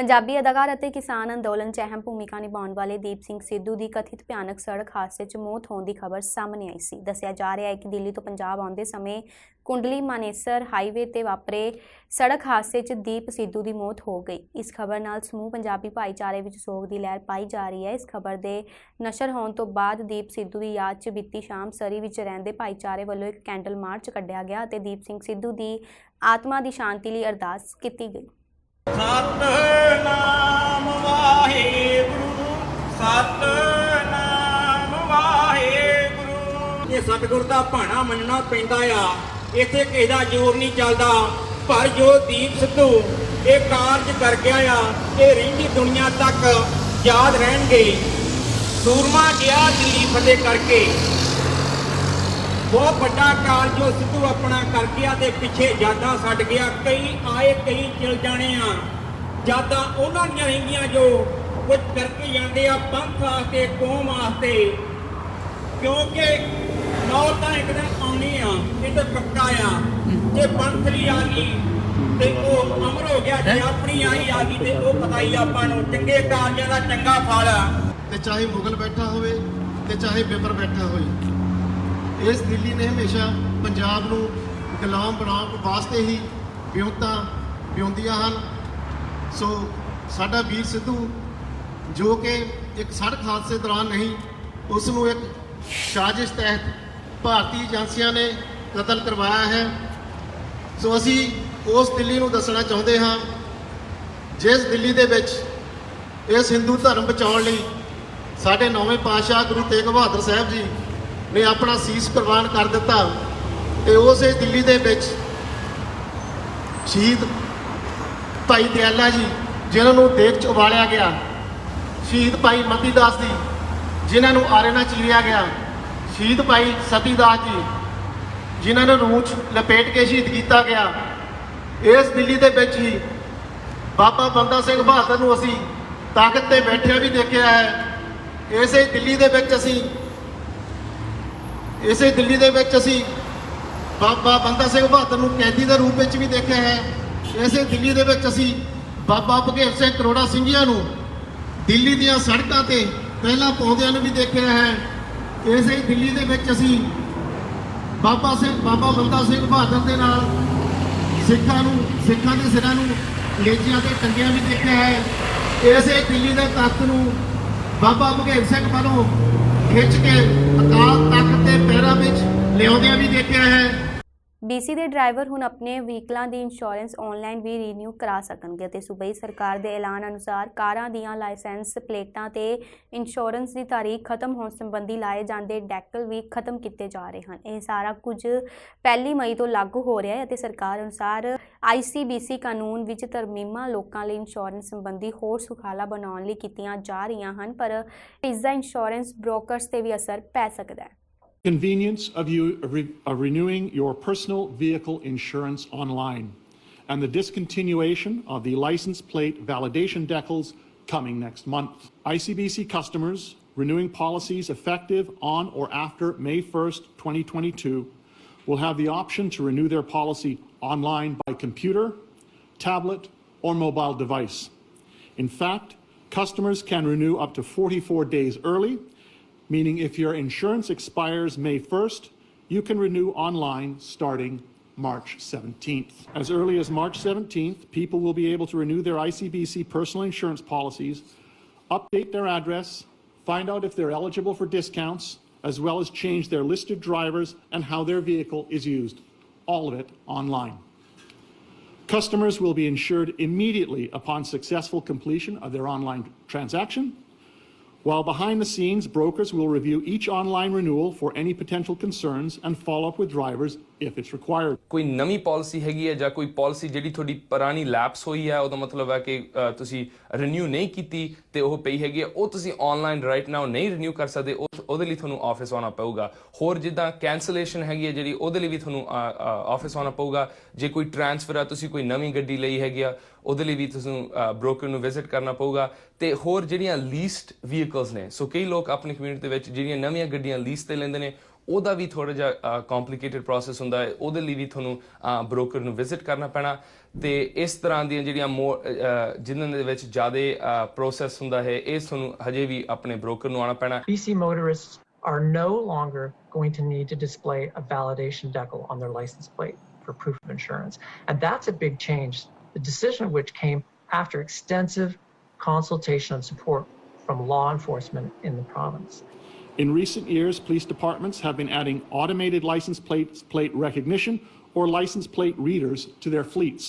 ਪੰਜਾਬੀ ਅਦਾਕਾਰ ਅਤੇ ਕਿਸਾਨ ਅੰਦੋਲਨ 'ਚ ਅਹਿਮ ਭੂਮਿਕਾ ਨਿਭਾਉਣ ਵਾਲੇ ਦੀਪ ਸਿੰਘ ਸਿੱਧੂ ਦੀ ਕਥਿਤ ਭਿਆਨਕ ਸੜਕ ਹਾਦਸੇ 'ਚ ਮੌਤ ਹੋਣ ਦੀ ਖਬਰ ਸਾਹਮਣੇ ਆਈ ਸੀ। ਦੱਸਿਆ ਜਾ ਰਿਹਾ ਹੈ ਕਿ ਦਿੱਲੀ ਤੋਂ ਪੰਜਾਬ ਆਉਂਦੇ ਸਮੇਂ ਕੁੰਡਲੀ ਮਾਨੇਸਰ ਹਾਈਵੇ ਤੇ ਵਾਪਰੇ ਸੜਕ ਹਾਦਸੇ 'ਚ ਦੀਪ ਸਿੱਧੂ ਦੀ ਮੌਤ ਹੋ ਗਈ। ਇਸ ਖਬਰ ਨਾਲ ਸਮੂਹ ਪੰਜਾਬੀ ਭਾਈਚਾਰੇ ਵਿੱਚ ਸੋਗ ਦੀ ਲਹਿਰ ਪਾਈ ਜਾ ਰਹੀ ਹੈ। ਇਸ ਖਬਰ ਦੇ ਨਸ਼ਰ ਹੋਣ ਤੋਂ ਬਾਅਦ ਦੀਪ ਸਿੱਧੂ ਦੀ ਯਾਦ 'ਚ ਬੀਤੀ ਸ਼ਾਮ ਸਰੀ ਵਿੱਚ ਰਹਿੰਦੇ ਭਾਈਚਾਰੇ ਵੱਲੋਂ ਇੱਕ ਕੈਂਡਲ ਮਾਰਚ ਕੱਢਿਆ ਗਿਆ ਅਤੇ ਦੀਪ ਸਿੰਘ ਸਿੱਧੂ ਦੀ ਆਤਮਾ ਦੀ ਸ਼ਾਂਤੀ ਲਈ ਅਰਦਾਸ ਕੀਤੀ ਗਈ। ਸਤਨਾਮ ਵਾਹਿਗੁਰੂ ਸਤਨਾਮ ਵਾਹਿਗੁਰੂ। ਇਹ ਸਤਿਗੁਰ ਦਾ ਭਾਣਾ ਮੰਨਣਾ ਪੈਂਦਾ ਆ, ਇੱਥੇ ਕਿਸੇ ਦਾ ਜ਼ੋਰ ਨਹੀਂ ਚੱਲਦਾ। ਪਰ ਜੋ ਦੀਪ ਸਿੱਧੂ ਇਹ ਕਾਰਜ ਕਰ ਗਿਆ ਆ, ਇਹ ਰਹਿੰਦੀ ਦੁਨੀਆ ਤੱਕ ਯਾਦ ਰਹਿਣਗੇ। ਸੂਰਮਾ ਗਿਆ ਦਿੱਲੀ ਫਤਿਹ ਕਰਕੇ, ਬਹੁਤ ਵੱਡਾ ਕਾਰਜ ਜੋ ਸਿੱਧੂ ਆਪਣਾ ਕਰ ਗਿਆ ਤੇ ਪਿੱਛੇ ਯਾਦਾਂ ਛੱਡ ਗਿਆ। ਕਈ ਆਏ ਕਈ ਚਲ ਜਾਣੇ ਆ, ਯਾਦਾਂ ਉਹਨਾਂ ਦੀਆਂ ਰਹਿੰਦੀਆਂ ਜੋ ਕੁਝ ਕਰਕੇ ਜਾਂਦੇ ਆ ਪੰਥ ਵਾਸਤੇ, ਕੌਮ ਵਾਸਤੇ। ਕਿਉਂਕਿ ਮੌਤ ਤਾਂ ਇੱਕ ਦਿਨ ਆਉਣੀ ਆ, ਇਹ ਤਾਂ ਪੱਕਾ ਆ। ਜੇ ਪੰਥ ਲਈ ਆ ਗਈ ਤੇ ਉਹ ਅਮਰ ਹੋ ਗਿਆ, ਜੇ ਆਪਣੀ ਆਈ ਆ ਗਈ ਤੇ ਉਹ ਪਤਾ ਹੀ ਆਪਾਂ ਨੂੰ। ਚੰਗੇ ਕਾਰਜਾਂ ਦਾ ਚੰਗਾ ਫਲ ਆ। ਤੇ ਚਾਹੇ ਮੁਗਲ ਬੈਠਾ ਹੋਵੇ ਤੇ ਚਾਹੇ ਬੇਬਰ ਬੈਠਾ ਹੋਵੇ, ਇਸ ਦਿੱਲੀ ਨੇ ਹਮੇਸ਼ਾ ਪੰਜਾਬ ਨੂੰ ਗੁਲਾਮ ਬਣਾਉਣ ਵਾਸਤੇ ਹੀ ਵਿਉਂਦੀਆਂ ਹਨ। ਸੋ ਸਾਡਾ ਵੀਰ ਸਿੱਧੂ ਜੋ ਕਿ ਇੱਕ ਸੜਕ ਹਾਦਸੇ ਦੌਰਾਨ ਨਹੀਂ, ਉਸ ਨੂੰ ਇੱਕ ਸਾਜ਼ਿਸ਼ ਤਹਿਤ ਭਾਰਤੀ ਏਜੰਸੀਆਂ ਨੇ ਕਤਲ ਕਰਵਾਇਆ ਹੈ। ਸੋ ਅਸੀਂ ਉਸ ਦਿੱਲੀ ਨੂੰ ਦੱਸਣਾ ਚਾਹੁੰਦੇ ਹਾਂ ਜਿਸ ਦਿੱਲੀ ਦੇ ਵਿੱਚ ਇਸ ਹਿੰਦੂ ਧਰਮ ਬਚਾਉਣ ਲਈ ਸਾਡੇ 9ਵੇਂ ਪਾਤਸ਼ਾਹ ਗੁਰੂ ਤੇਗ ਬਹਾਦਰ ਸਾਹਿਬ ਜੀ ਨੇ ਆਪਣਾ ਸੀਸ ਕੁਰਬਾਨ ਕਰ ਦਿੱਤਾ। ਤੇ ਉਸੇ ਦਿੱਲੀ ਦੇ ਵਿੱਚ ਸ਼ਹੀਦ ਭਾਈ ਦਿਆਲਾ ਜੀ ਜਿਨ੍ਹਾਂ ਨੂੰ ਦੇਗ 'ਚ ਉਬਾਲਿਆ ਗਿਆ, ਸ਼ਹੀਦ ਭਾਈ ਮਤੀ ਦਾਸ ਜੀ ਜਿਨ੍ਹਾਂ ਨੂੰ ਆਰੇ ਨਾਲ ਚੀਰਿਆ ਗਿਆ, ਸ਼ਹੀਦ ਭਾਈ ਸਤੀ ਦਾਸ ਜੀ ਜਿਨ੍ਹਾਂ ਨੂੰ ਰੂਹ 'ਚ ਲਪੇਟ ਕੇ ਸ਼ਹੀਦ ਕੀਤਾ ਗਿਆ। ਇਸ ਦਿੱਲੀ ਦੇ ਵਿੱਚ ਹੀ ਬਾਬਾ ਬੰਦਾ ਸਿੰਘ ਬਹਾਦਰ ਨੂੰ ਅਸੀਂ ਤਾਕਤ ਤੇ ਬੈਠਿਆ ਵੀ ਦੇਖਿਆ ਹੈ। ਇਸੇ ਦਿੱਲੀ ਦੇ ਵਿੱਚ ਅਸੀਂ ਬਾਬਾ ਬੰਦਾ ਸਿੰਘ ਬਹਾਦਰ ਨੂੰ ਕੈਦੀ ਦੇ ਰੂਪ ਵਿੱਚ ਵੀ ਦੇਖਿਆ ਹੈ। ਇਸੇ ਦਿੱਲੀ ਦੇ ਵਿੱਚ ਅਸੀਂ ਬਾਬਾ ਭਗੇਰ ਸਿੰਘ ਕਰੋੜਾ ਸਿੰਘੀਆਂ ਨੂੰ ਦਿੱਲੀ ਦੀਆਂ ਸੜਕਾਂ ਤੇ ਪਹਿਲਾਂ ਪਾਉਂਦਿਆਂ ਨੂੰ ਵੀ ਦੇਖਿਆ ਹੈ। ਇਸੇ ਦਿੱਲੀ ਦੇ ਵਿੱਚ ਅਸੀਂ ਬਾਬਾ ਬੰਦਾ ਸਿੰਘ ਬਹਾਦਰ ਦੇ ਨਾਲ ਸਿੱਖਾਂ ਦੇ ਸਿਰਾਂ ਨੂੰ ਲੇਜਿਆਂ ਤੇ ਟੰਗਿਆਂ ਵੀ ਦੇਖਿਆ ਹੈ। ਇਸੇ ਦਿੱਲੀ ਦੇ ਤਖਤ ਨੂੰ ਬਾਬਾ ਭਗੇਰ ਸਿੰਘ ਵੱਲੋਂ ਖਿੱਚ ਕੇ ਅਕਾਲ ਤਖਤ ਦੇ ਪੈਰਾਂ ਵਿੱਚ ਲਿਆਉਂਦਿਆਂ ਵੀ ਦੇਖਿਆ ਹੈ। BC ਦੇ ਡਰਾਈਵਰ ਹੁਣ ਆਪਣੇ ਵਹੀਕਲਾਂ ਦੀ ਇੰਸ਼ੋਰੈਂਸ ਆਨਲਾਈਨ ਵੀ ਰੀਨਿਊ ਕਰਾ ਸਕਣਗੇ ਅਤੇ ਸੂਬਾਈ ਸਰਕਾਰ ਦੇ ਐਲਾਨ ਅਨੁਸਾਰ ਕਾਰਾਂ ਦੀਆਂ ਲਾਇਸੈਂਸ ਪਲੇਟਾਂ ਤੇ ਇੰਸ਼ੋਰੈਂਸ ਦੀ ਤਾਰੀਖ ਖਤਮ ਹੋਣ ਸੰਬੰਧੀ ਲਾਏ ਜਾਂਦੇ ਡੈਕਲ ਵੀ ਖਤਮ ਕੀਤੇ ਜਾ ਰਹੇ ਹਨ। ਇਹ ਸਾਰਾ ਕੁਝ 1 ਮਈ ਤੋਂ ਲਾਗੂ ਹੋ ਰਿਹਾ ਹੈ ਅਤੇ ਸਰਕਾਰ ਅਨੁਸਾਰ ICBC ਕਾਨੂੰਨ ਵਿੱਚ ਤਰਮੀਮਾਂ ਲੋਕਾਂ ਲਈ ਇੰਸ਼ੋਰੈਂਸ ਸੰਬੰਧੀ ਹੋਰ ਸੁਖਾਲਾ ਬਣਾਉਣ ਲਈ ਕੀਤੀਆਂ ਜਾ ਰਹੀਆਂ ਹਨ, ਪਰ ਇਸ ਦਾ ਇੰਸ਼ੋਰੈਂਸ ਬ੍ਰੋਕਰਸ ਤੇ ਵੀ ਅਸਰ ਪੈ ਸਕਦਾ ਹੈ। Convenience of renewing your personal vehicle insurance online and the discontinuation of the license plate validation decals coming next month. ICBC customers renewing policies effective on or after May 1st, 2022 will have the option to renew their policy online by computer, tablet, or mobile device. In fact, customers can renew up to 44 days early, meaning if your insurance expires May 1st, you can renew online starting March 17th. As early as March 17th, people will be able to renew their ICBC personal insurance policies, update their address, find out if they're eligible for discounts, as well as change their listed drivers and how their vehicle is used. All of it online. Customers will be insured immediately upon successful completion of their online transaction, while behind the scenes, brokers will review each online renewal for any potential concerns and follow up with drivers if it's required. ਕੋਈ ਨਵੀਂ policy ਹੈਗੀ ਹੈ ਜਾਂ ਕੋਈ policy ਜਿਹੜੀ ਤੁਹਾਡੀ ਪੁਰਾਣੀ lapse ਹੋਈ ਹੈ, ਉਹਦਾ ਮਤਲਬ ਹੈ ਕਿ ਤੁਸੀਂ ਰੀਨਿਊ ਨਹੀਂ ਕੀਤੀ ਤੇ ਉਹ ਪਈ ਹੈਗੀ ਹੈ, ਉਹ ਤੁਸੀਂ ਆਨਲਾਈਨ ਰਾਈਟ ਨਾਓ ਨਹੀਂ ਰੀਨਿਊ ਕਰ ਸਕਦੇ, ਉਹਦੇ ਲਈ ਤੁਹਾਨੂੰ ਆਫਿਸ ਆਉਣਾ ਪਊਗਾ। ਹੋਰ ਜਿੱਦਾਂ ਕੈਂਸਲੇਸ਼ਨ ਹੈਗੀ ਹੈ ਜਿਹੜੀ, ਉਹਦੇ ਲਈ ਵੀ ਤੁਹਾਨੂੰ ਆਫਿਸ ਆਉਣਾ ਪਊਗਾ। ਜੇ ਕੋਈ ਟ੍ਰਾਂਸਫਰ ਆ, ਤੁਸੀਂ ਕੋਈ ਨਵੀਂ ਗੱਡੀ ਲਈ ਹੈਗੀ ਆ, ਉਹਦੇ ਲਈ ਵੀ ਤੁਹਾਨੂੰ ਬ੍ਰੋਕਰ ਨੂੰ ਵਿਜ਼ਿਟ ਕਰਨਾ ਪਊਗਾ। ਤੇ ਹੋਰ ਜਿਹੜੀਆਂ ਲੀਸਡ ਵਹੀਕਲਸ ਨੇ, ਸੋ ਕਈ ਲੋਕ ਆਪਣੀ ਕਮਿਊਨਿਟੀ ਦੇ ਵਿੱਚ ਜਿਹੜੀਆਂ ਨਵੀਆਂ ਗੱਡੀਆਂ ਲੀਜ਼ ਤੇ ਲੈਂਦੇ ਨੇ, ਉਹਦਾ ਵੀ ਥੋੜਾ ਜਿਹਾ ਕੰਪਲਿਕੇਟਡ ਪ੍ਰੋਸੈਸ ਹੁੰਦਾ ਹੈ, ਉਹਦੇ ਲਈ ਵੀ ਤੁਹਾਨੂੰ ਬ੍ਰੋਕਰ ਨੂੰ ਵਿਜ਼ਿਟ ਕਰਨਾ ਪੈਣਾ। ਤੇ ਇਸ ਤਰ੍ਹਾਂ ਦੀਆਂ ਜਿਹੜੀਆਂ ਜਿਨ੍ਹਾਂ ਦੇ ਵਿੱਚ ਜ਼ਿਆਦਾ ਪ੍ਰੋਸੈਸ ਹੁੰਦਾ ਹੈ, ਇਹ ਤੁਹਾਨੂੰ ਹਜੇ ਵੀ ਆਪਣੇ ਬ੍ਰੋਕਰ ਨੂੰ ਆਉਣਾ ਪੈਣਾ। BC motorists are no longer going to need to display a validation decal on their license plate for proof of insurance. And that's a big change, the decision of which came after extensive consultation and support from law enforcement in the province. In recent years, police departments have been adding automated license plate recognition or license plate readers to their fleets.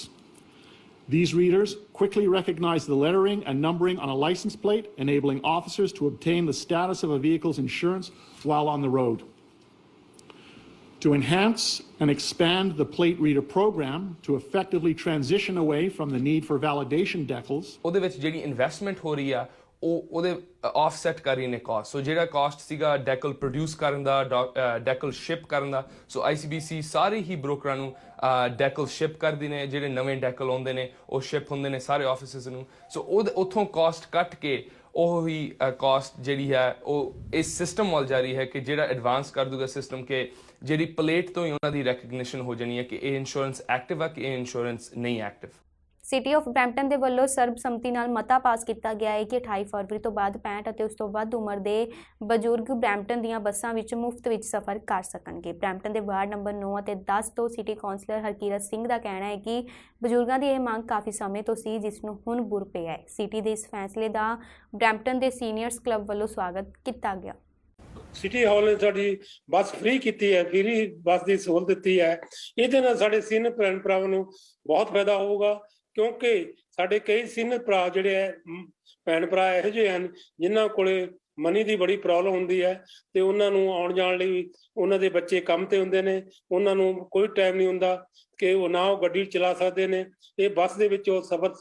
These readers quickly recognize the lettering and numbering on a license plate, enabling officers to obtain the status of a vehicle's insurance while on the road. To enhance and expand the plate reader program to effectively transition away from the need for validation decals, ਉਹਦੇ ਵਿੱਚ ਜਿਹੜੀ investment ਹੋ ਰਹੀ ਆ ਉਹਦੇ offset ਕਰ ਰਹੀ ਨੇ ਕਾਸਟ। ਸੋ ਜਿਹੜਾ ਕਾਸਟ ਸੀਗਾ ਡੈਕਲ ਪ੍ਰੋਡਿਊਸ ਕਰਨ ਦਾ, ਡੈਕਲ ਸ਼ਿਪ ਕਰਨ ਦਾ, ਸੋ ICBC ਸਾਰੇ ਹੀ ਬ੍ਰੋਕਰਾਂ ਨੂੰ ਡੈਕਲ ਸ਼ਿਪ ਕਰਦੀ ਨੇ। ਜਿਹੜੇ ਨਵੇਂ ਡੈਕਲ ਆਉਂਦੇ ਨੇ ਉਹ ਸ਼ਿਪ ਹੁੰਦੇ ਨੇ ਸਾਰੇ ਆਫਿਸਿਸ ਨੂੰ। ਸੋ ਉੱਥੋਂ ਕਾਸਟ ਕੱਟ ਕੇ ਉਹ ਹੀ ਕਾਸਟ ਜਿਹੜੀ ਹੈ ਉਹ ਇਸ ਸਿਸਟਮ ਵੱਲ ਜਾ ਰਹੀ ਹੈ ਕਿ ਜਿਹੜਾ ਐਡਵਾਂਸ ਕਰ ਦੂਗਾ ਸਿਸਟਮ ਕਿ ਜਿਹੜੀ ਪਲੇਟ ਤੋਂ ਹੀ ਉਹਨਾਂ ਦੀ ਰੈਕਗਨੀਸ਼ਨ ਹੋ ਜਾਣੀ ਹੈ ਕਿ ਇਹ ਇੰਸ਼ੋਰੈਂਸ ਐਕਟਿਵ ਆ ਕਿ ਇਹ ਇੰਸ਼ੋਰੈਂਸ ਨਹੀਂ ਐਕਟਿਵ। ਸਿਟੀ ਆਫ ਬਰੈਂਪਟਨ ਦੇ ਵੱਲੋਂ ਸਰਬਸੰਮਤੀ ਨਾਲ ਮਤਾ ਪਾਸ ਕੀਤਾ ਗਿਆ ਹੈ ਕਿ 28 ਫਰਵਰੀ ਤੋਂ ਬਾਅਦ 65 ਅਤੇ ਉਸ ਤੋਂ ਵੱਧ ਉਮਰ ਦੇ ਬਜ਼ੁਰਗ ਬਰੈਂਪਟਨ ਦੀਆਂ ਬੱਸਾਂ ਵਿੱਚ ਮੁਫਤ ਵਿੱਚ ਸਫ਼ਰ ਕਰ ਸਕਣਗੇ। ਬਰੈਂਪਟਨ ਦੇ ਵਾਰਡ ਨੰਬਰ 9 ਅਤੇ 10 ਤੋਂ ਸਿਟੀ ਕੌਂਸਲਰ ਹਰਕੀਰਤ ਸਿੰਘ ਦਾ ਕਹਿਣਾ ਹੈ ਕਿ ਬਜ਼ੁਰਗਾਂ ਦੀ ਇਹ ਮੰਗ ਕਾਫੀ ਸਮੇਂ ਤੋਂ ਸੀ, ਜਿਸ ਨੂੰ ਹੁਣ ਬੁਰ ਪਿਆ ਹੈ। ਸਿਟੀ ਦੇ ਇਸ ਫੈਸਲੇ ਦਾ ਬਰੈਂਪਟਨ ਦੇ ਸੀਨੀਅਰਸ ਕਲੱਬ ਵੱਲੋਂ ਸਵਾਗਤ ਕੀਤਾ ਗਿਆ। ਸਿਟੀ ਹਾਲ ਨੇ ਸਾਡੀ ਬੱਸ ਫ੍ਰੀ ਕੀਤੀ ਹੈ, ਫ੍ਰੀ ਬੱਸ ਦੀ ਸਹੂਲਤ ਦਿੱਤੀ ਹੈ। ਇਹਦੇ ਨਾਲ ਸਾਡੇ ਸੀਨੀਅਰ ਭੈਣ ਭਰਾਵਾਂ ਨੂੰ ਬਹੁਤ ਫਾਇਦਾ ਹੋਊਗਾ, ਕਿਉਂਕਿ ਸਾਡੇ ਕਈ ਸੀਨੀਅਰ ਭਰਾ ਜਿਹੜੇ ਹੈ ਭੈਣ ਭਰਾ ਇਹੋ ਜਿਹੇ ਹਨ ਜਿਨ੍ਹਾਂ ਕੋਲੇ ਮਨੀ ਦੀ ਬੜੀ ਪ੍ਰੋਬਲਮ ਹੁੰਦੀ ਹੈ ਤੇ ਉਹਨਾਂ ਨੂੰ ਆਉਣ ਜਾਣ ਲਈ ਉਹਨਾਂ ਦੇ ਬੱਚੇ ਕੰਮ ਤੇ ਹੁੰਦੇ ਨੇ, ਉਹਨਾਂ ਨੂੰ ਕੋਈ ਟਾਈਮ ਨਹੀਂ ਹੁੰਦਾ ਕਿ ਉਹ ਨਾ ਉਹ ਗੱਡੀ ਚਲਾ ਸਕਦੇ ਨੇ। ਇਹ ਬੱਸ ਦੇ ਵਿੱਚ ਉਹ ਸਫ਼ਰ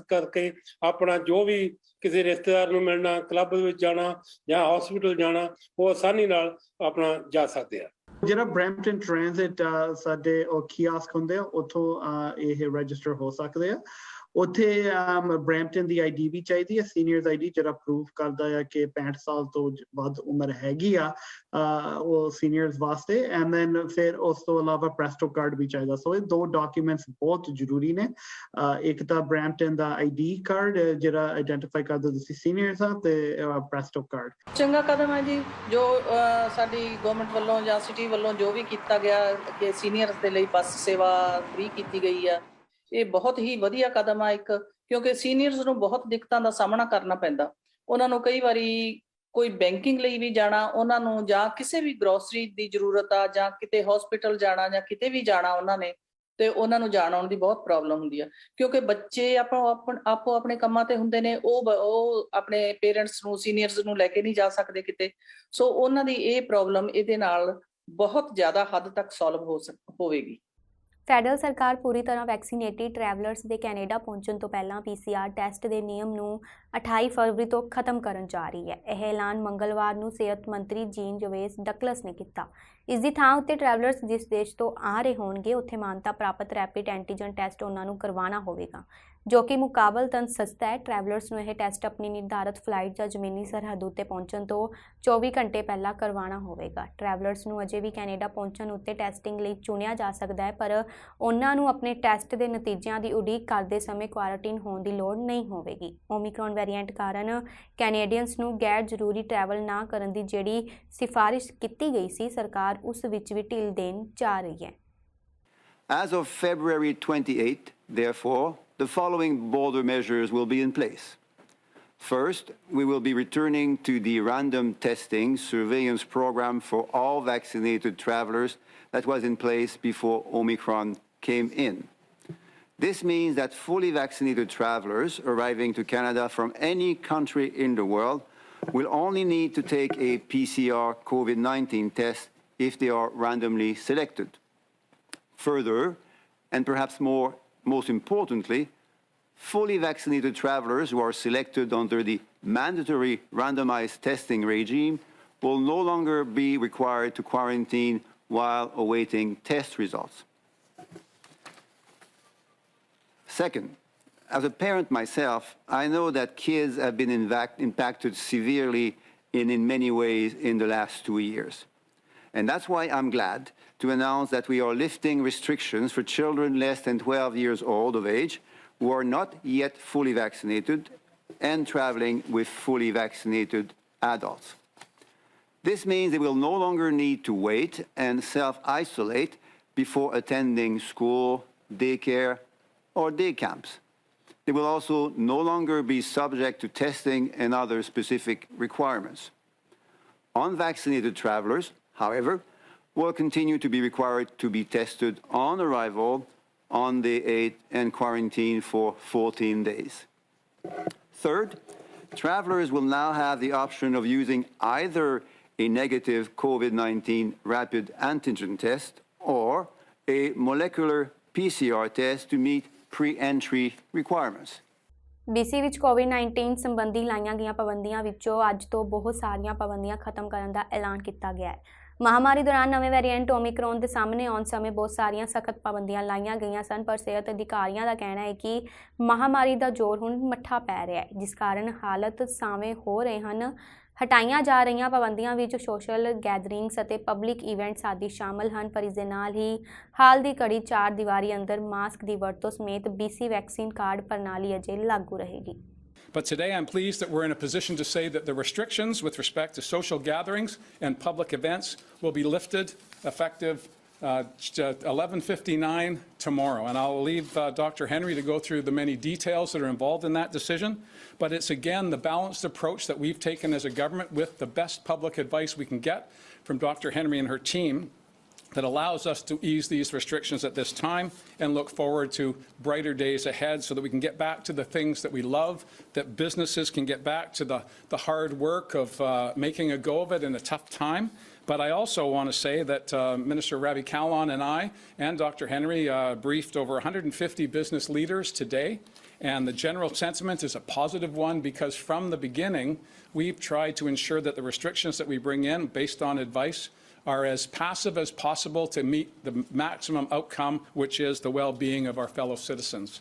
ਕਰਕੇ ਆਪਣਾ ਜੋ ਵੀ ਕਿਸੇ ਰਿਸ਼ਤੇਦਾਰ ਨੂੰ ਮਿਲਣਾ, ਕਲੱਬ ਵਿੱਚ ਜਾਣਾ ਜਾਂ ਹਸਪੀਟਲ ਜਾਣਾ, ਉਹ ਆਸਾਨੀ ਨਾਲ ਆਪਣਾ ਜਾ ਸਕਦੇ ਆ। ਜਿਹੜਾ ਬਰੈਂਪਟਨ ਟ੍ਰਾਂਜ਼ਿਟ ਸਾਡੇ ਉਹ ਕੀਆਸਕ ਹੁੰਦੇ ਆ, ਉੱਥੋਂ ਇਹ ਰਜਿਸਟਰ ਹੋ ਸਕਦੇ ਆ। ਉੱਥੇ ਬਰੈਂਪਟਨ ਦੀ ID ਵੀ ਚਾਹੀਦੀ ਹੈ, ਸੀਨੀਅਰਸ ID, ਜਿਹੜਾ ਪ੍ਰੂਫ ਕਰਦਾ ਹੈ ਕਿ 65 ਸਾਲ ਤੋਂ ਵੱਧ ਉਮਰ ਹੈਗੀ ਆ ਉਹ ਸੀਨੀਅਰਸ ਵਾਸਤੇ। ਐਂਡ ਦੈਨ ਫਿਰ ਉਸ ਤੋਂ ਇਲਾਵਾ ਪ੍ਰੈਸਟੋ ਕਾਰਡ ਵੀ ਚਾਹੀਦਾ। ਸੋ ਇਹ 2 ਡਾਕੂਮੈਂਟਸ ਬਹੁਤ ਜ਼ਰੂਰੀ ਨੇ। ਇੱਕ ਤਾਂ ਬਰੈਂਪਟਨ ਦਾ ID ਕਾਰਡ ਜਿਹੜਾ ਆਈਡੈਂਟੀਫਾਈ ਕਰਦਾ ਤੁਸੀਂ ਸੀਨੀਅਰਸ ਆ, ਤੇ ਪ੍ਰੈਸਟੋ ਕਾਰਡ। ਚੰਗਾ ਕਦਮ ਹੈ ਜੀ ਜੋ ਸਾਡੀ ਗਵਰਨਮੈਂਟ ਵੱਲੋਂ ਜਾਂ ਸਿਟੀ ਵੱਲੋਂ ਜੋ ਵੀ ਕੀਤਾ ਗਿਆ ਕਿ ਸੀਨੀਅਰਸ ਦੇ ਲਈ ਬੱਸ ਸੇਵਾ ਫ੍ਰੀ ਕੀਤੀ ਗਈ ਆ। ਇਹ ਬਹੁਤ ਹੀ ਵਧੀਆ ਕਦਮ ਆ ਇੱਕ, ਕਿਉਂਕਿ ਸੀਨੀਅਰਸ ਨੂੰ ਬਹੁਤ ਦਿੱਕਤਾਂ ਦਾ ਸਾਹਮਣਾ ਕਰਨਾ ਪੈਂਦਾ। ਉਹਨਾਂ ਨੂੰ ਕਈ ਵਾਰੀ ਕੋਈ ਬੈਂਕਿੰਗ ਲਈ ਵੀ ਜਾਣਾ, ਉਹਨਾਂ ਨੂੰ ਜਾਂ ਕਿਸੇ ਵੀ ਗਰੋਸਰੀ ਦੀ ਜ਼ਰੂਰਤ ਆ ਜਾਂ ਕਿਤੇ ਹਸਪੀਟਲ ਜਾਣਾ ਜਾਂ ਕਿਤੇ ਵੀ ਜਾਣਾ ਉਹਨਾਂ ਨੇ, ਤੇ ਉਹਨਾਂ ਨੂੰ ਜਾਣ ਆਉਣ ਦੀ ਬਹੁਤ ਪ੍ਰੋਬਲਮ ਹੁੰਦੀ ਆ, ਕਿਉਂਕਿ ਬੱਚੇ ਆਪੋ ਆਪਣੇ ਕੰਮਾਂ ਤੇ ਹੁੰਦੇ ਨੇ। ਉਹ ਆਪਣੇ ਪੇਰੈਂਟਸ ਨੂੰ, ਸੀਨੀਅਰਸ ਨੂੰ ਲੈ ਕੇ ਨਹੀਂ ਜਾ ਸਕਦੇ ਕਿਤੇ। ਸੋ ਉਹਨਾਂ ਦੀ ਇਹ ਪ੍ਰੋਬਲਮ ਇਹਦੇ ਨਾਲ ਬਹੁਤ ਜ਼ਿਆਦਾ ਹੱਦ ਤੱਕ ਸੋਲਵ ਹੋਵੇਗੀ। ਫੈਡਰਲ ਸਰਕਾਰ ਪੂਰੀ ਤਰ੍ਹਾਂ ਵੈਕਸੀਨੇਟਿਡ ਟਰੈਵਲਰਸ ਦੇ ਕੈਨੇਡਾ ਪਹੁੰਚਣ ਤੋਂ ਪਹਿਲਾਂ PCR ਟੈਸਟ ਦੇ ਨਿਯਮ ਨੂੰ 28 ਫਰਵਰੀ ਤੋਂ ਖਤਮ ਕਰਨ ਜਾ ਰਹੀ ਹੈ। ਇਹ ਐਲਾਨ ਮੰਗਲਵਾਰ ਨੂੰ ਸਿਹਤ ਮੰਤਰੀ ਜੀਨ ਜੋਵੇਸ ਡਕਲਸ ਨੇ ਕੀਤਾ। ਇਸ ਦੀ ਥਾਂ ਉੱਤੇ ਟਰੈਵਲਰਸ ਜਿਸ ਦੇਸ਼ ਤੋਂ ਆ ਰਹੇ ਹੋਣਗੇ ਉੱਥੇ ਮਾਨਤਾ ਪ੍ਰਾਪਤ ਰੈਪਿਡ ਐਂਟੀਜਨ ਟੈਸਟ ਉਹਨਾਂ ਨੂੰ ਕਰਵਾਉਣਾ ਹੋਵੇਗਾ, ਜੋ ਕਿ ਮੁਕਾਬਲਤਨ ਸਸਤਾ ਹੈ। ਟਰੈਵਲਰਸ ਨੂੰ ਇਹ ਟੈਸਟ ਆਪਣੀ ਨਿਰਧਾਰਤ ਫਲਾਈਟ ਜਾਂ ਜ਼ਮੀਨੀ ਸਰਹੱਦ ਉੱਤੇ ਪਹੁੰਚਣ ਤੋਂ 24 ਘੰਟੇ ਪਹਿਲਾਂ ਕਰਵਾਉਣਾ ਹੋਵੇਗਾ। ਟਰੈਵਲਰਸ ਨੂੰ ਅਜੇ ਵੀ ਕੈਨੇਡਾ ਪਹੁੰਚਣ ਉੱਤੇ ਟੈਸਟਿੰਗ ਲਈ ਚੁਣਿਆ ਜਾ ਸਕਦਾ ਹੈ, ਪਰ ਉਹਨਾਂ ਨੂੰ ਆਪਣੇ ਟੈਸਟ ਦੇ ਨਤੀਜਿਆਂ ਦੀ ਉਡੀਕ ਕਰਦੇ ਸਮੇਂ ਕੁਆਰੰਟਾਈਨ ਹੋਣ ਦੀ ਲੋੜ ਨਹੀਂ ਹੋਵੇਗੀ। ਓਮਿਕਰੋਨ ਵੇਰੀਐਂਟ ਕਾਰਨ ਕੈਨੇਡੀਅਨਸ ਨੂੰ ਗੈਰ ਜ਼ਰੂਰੀ ਟਰੈਵਲ ਨਾ ਕਰਨ ਦੀ ਜਿਹੜੀ ਸਿਫਾਰਿਸ਼ ਕੀਤੀ ਗਈ ਸੀ, ਸਰਕਾਰ ਉਸ ਵਿੱਚ ਵੀ ਢਿੱਲ ਦੇਣ ਜਾ ਰਹੀ ਹੈ। As of February 28, therefore, the following border measures will be in place. First, we will be returning to the random testing surveillance program for all vaccinated travelers that was in place before Omicron came in. This means that fully vaccinated travelers arriving to Canada from any country in the world will only need to take a PCR COVID-19 test if they are randomly selected. Further, and perhaps most importantly, fully vaccinated travelers who are selected under the mandatory randomized testing regime will no longer be required to quarantine while awaiting test results. Second, as a parent myself, I know that kids have been impacted severely in many ways in the last 2 years. And that's why I'm glad to announce that we are lifting restrictions for children less than 12 years old of age who are not yet fully vaccinated and traveling with fully vaccinated adults. This means they will no longer need to wait and self-isolate before attending school, daycare, or day camps. They will also no longer be subject to testing and other specific requirements. Unvaccinated travelers, however, will continue to be required to be tested on arrival on day 8 and quarantine for 14 days. Third, travelers will now have the option of using either a negative COVID-19 rapid antigen test or a molecular PCR test to meet pre-entry requirements. BC ਵਿੱਚ COVID-19 ਸੰਬੰਧੀ ਲਾਈਆਂ ਗਈਆਂ ਪਾਬੰਦੀਆਂ ਵਿੱਚੋਂ ਅੱਜ ਤੋਂ ਬਹੁਤ ਸਾਰੀਆਂ ਪਾਬੰਦੀਆਂ ਖਤਮ ਕਰਨ ਦਾ ਐਲਾਨ ਕੀਤਾ ਗਿਆ ਹੈ। ਮਹਾਮਾਰੀ ਦੌਰਾਨ ਨਵੇਂ ਵੇਰੀਐਂਟ ਓਮਿਕਰੋਨ ਦੇ ਸਾਹਮਣੇ ਆਉਣ ਸਮੇਂ ਬਹੁਤ ਸਾਰੀਆਂ ਸਖਤ ਪਾਬੰਦੀਆਂ ਲਾਈਆਂ ਗਈਆਂ ਸਨ, ਪਰ ਸਿਹਤ ਅਧਿਕਾਰੀਆਂ ਦਾ ਕਹਿਣਾ ਹੈ ਕਿ ਮਹਾਮਾਰੀ ਦਾ ਜ਼ੋਰ ਹੁਣ ਮੱਠਾ ਪੈ ਰਿਹਾ ਹੈ, ਜਿਸ ਕਾਰਨ ਹਾਲਤ ਸਾਵੇਂ ਹੋ ਰਹੇ ਹਨ। ਹਟਾਈਆਂ ਜਾ ਰਹੀਆਂ ਪਾਬੰਦੀਆਂ ਵਿੱਚ ਸੋਸ਼ਲ ਗੈਦਰਿੰਗਸ ਅਤੇ ਪਬਲਿਕ ਇਵੈਂਟਸ ਆਦਿ ਸ਼ਾਮਲ ਹਨ, ਪਰ ਇਸ ਦੇ ਨਾਲ ਹੀ ਹਾਲ ਦੀ ਘੜੀ 4 ਦੀਵਾਰੀ ਅੰਦਰ ਮਾਸਕ ਦੀ ਵਰਤੋਂ ਸਮੇਤ BC ਵੈਕਸੀਨ ਕਾਰਡ ਪ੍ਰਣਾਲੀ ਅਜੇ ਲਾਗੂ ਰਹੇਗੀ। But today I'm pleased that we're in a position to say that the restrictions with respect to social gatherings and public events will be lifted effective 11:59 tomorrow. And I'll leave Dr. Henry to go through the many details that are involved in that decision. But it's again the balanced approach that we've taken as a government with the best public advice we can get from Dr. Henry and her team that allows us to ease these restrictions at this time and look forward to brighter days ahead so that we can get back to the things that we love, that businesses can get back to the hard work of making a go of it in a tough time. But I also want to say that Minister Ravi Kahlon and I and Dr. Henry briefed over 150 business leaders today, and the general sentiment is a positive one because from the beginning we've tried to ensure that the restrictions that we bring in based on advice are as passive as possible to meet the maximum outcome, which is the well-being of our fellow citizens.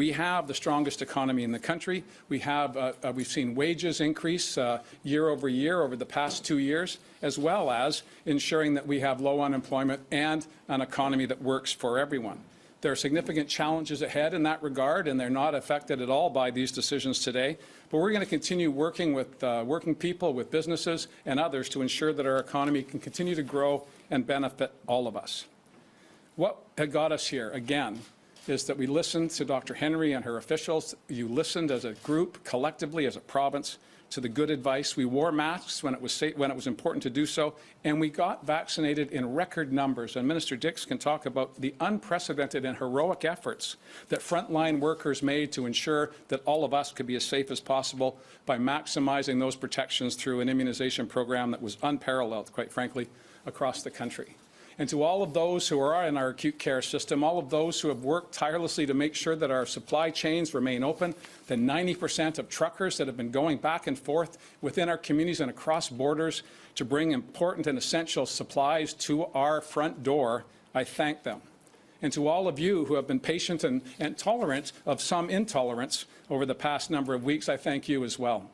We have the strongest economy in the country. We've seen wages increase year over the past 2 years, as well as ensuring that we have low unemployment and an economy that works for everyone. There are significant challenges ahead in that regard, and they're not affected at all by these decisions today. But we're going to continue working with working people, with businesses and others to ensure that our economy can continue to grow and benefit all of us. What had got us here, again, is that we listened to Dr. Henry and her officials. You listened as a group, collectively as a province, to the good advice. We wore masks when it was important to do so, and we got vaccinated in record numbers. And Minister Dix can talk about the unprecedented and heroic efforts that frontline workers made to ensure that all of us could be as safe as possible by maximizing those protections through an immunization program that was unparalleled, quite frankly, across the country. And to all of those who are in our acute care system, all of those who have worked tirelessly to make sure that our supply chains remain open, the 90% of truckers that have been going back and forth within our communities and across borders to bring important and essential supplies to our front door, I thank them. And to all of you who have been patient and tolerant of some intolerance over the past number of weeks, I thank you as well.